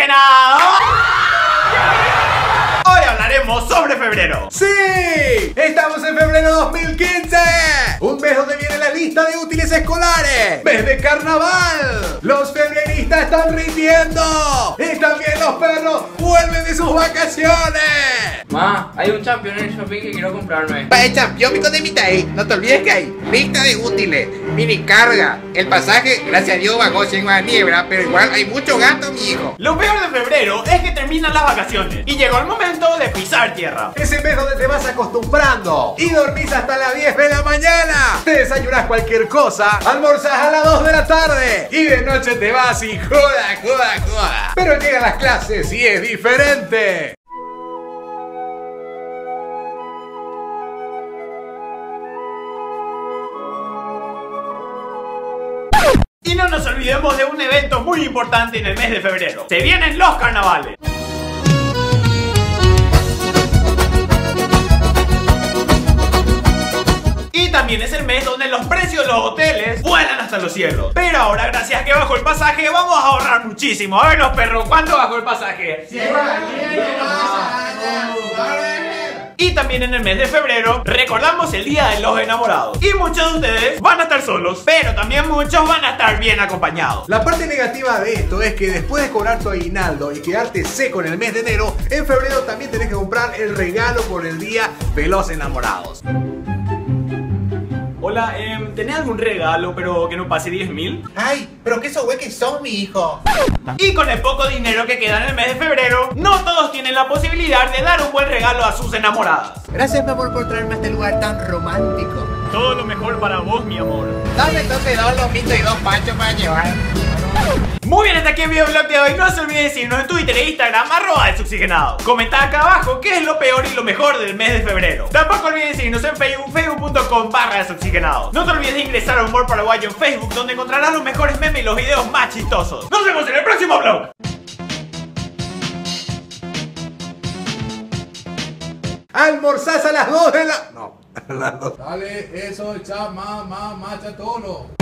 Oxigenado. Hoy hablaremos sobre febrero. ¡Sí! ¡Estamos en febrero 2015! Un mes donde viene la lista de útiles escolares. ¡Mes de carnaval! ¡Los febreristas están rindiendo! ¡Y también los perros vuelven de sus vacaciones! Ma, hay un champion en el shopping que quiero comprarme. Para el champion pico de mitad, no te olvides que hay lista de útiles, mini carga. El pasaje, gracias a Dios, bajó sin más niebla, pero igual hay mucho gato, mi hijo. Lo peor de febrero es que terminan las vacaciones y llegó el momento de pisar tierra. Ese mes donde te vas acostumbrando y dormís hasta las 10 de la mañana. Te desayunás cualquier cosa, almorzás a las 2 de la tarde y de noche te vas y joda. Pero llegan las clases y es diferente. Y no nos olvidemos de un evento muy importante en el mes de febrero. Se vienen los carnavales. Y también es el mes donde los precios de los hoteles vuelan hasta los cielos. Pero ahora, gracias a que bajó el pasaje, vamos a ahorrar muchísimo. A ver los perros, ¿cuánto bajó el pasaje? Y también en el mes de febrero recordamos el día de los enamorados. Y muchos de ustedes van a estar solos, pero también muchos van a estar bien acompañados. La parte negativa de esto es que después de cobrar tu aguinaldo y quedarte seco en el mes de enero, en febrero también tenés que comprar el regalo por el día de los enamorados. Hola, ¿tenés algún regalo pero que no pase 10.000? Ay, pero qué que son, mi hijo. Y con el poco dinero que queda en el mes de febrero, no todos tienen la posibilidad de dar un buen regalo a sus enamoradas. Gracias, mi amor, por traerme a este lugar tan romántico. Todo lo mejor para vos, mi amor. Dame entonces 2 lomitos y 2 panchos para llevar. Muy bien, hasta aquí el videoblog de hoy. No se olviden de seguirnos en Twitter e Instagram, @desoxigenado. Comentad acá abajo qué es lo peor y lo mejor del mes de febrero. Tampoco olviden de seguirnos en Facebook, facebook.com/desoxigenado. No te olvides de ingresar a Humor Paraguayo en Facebook, donde encontrarás los mejores memes y los videos más chistosos. Nos vemos en el próximo vlog. Almorzás a las 2 de la... No, a las 2. Dale, eso, echa macha todo.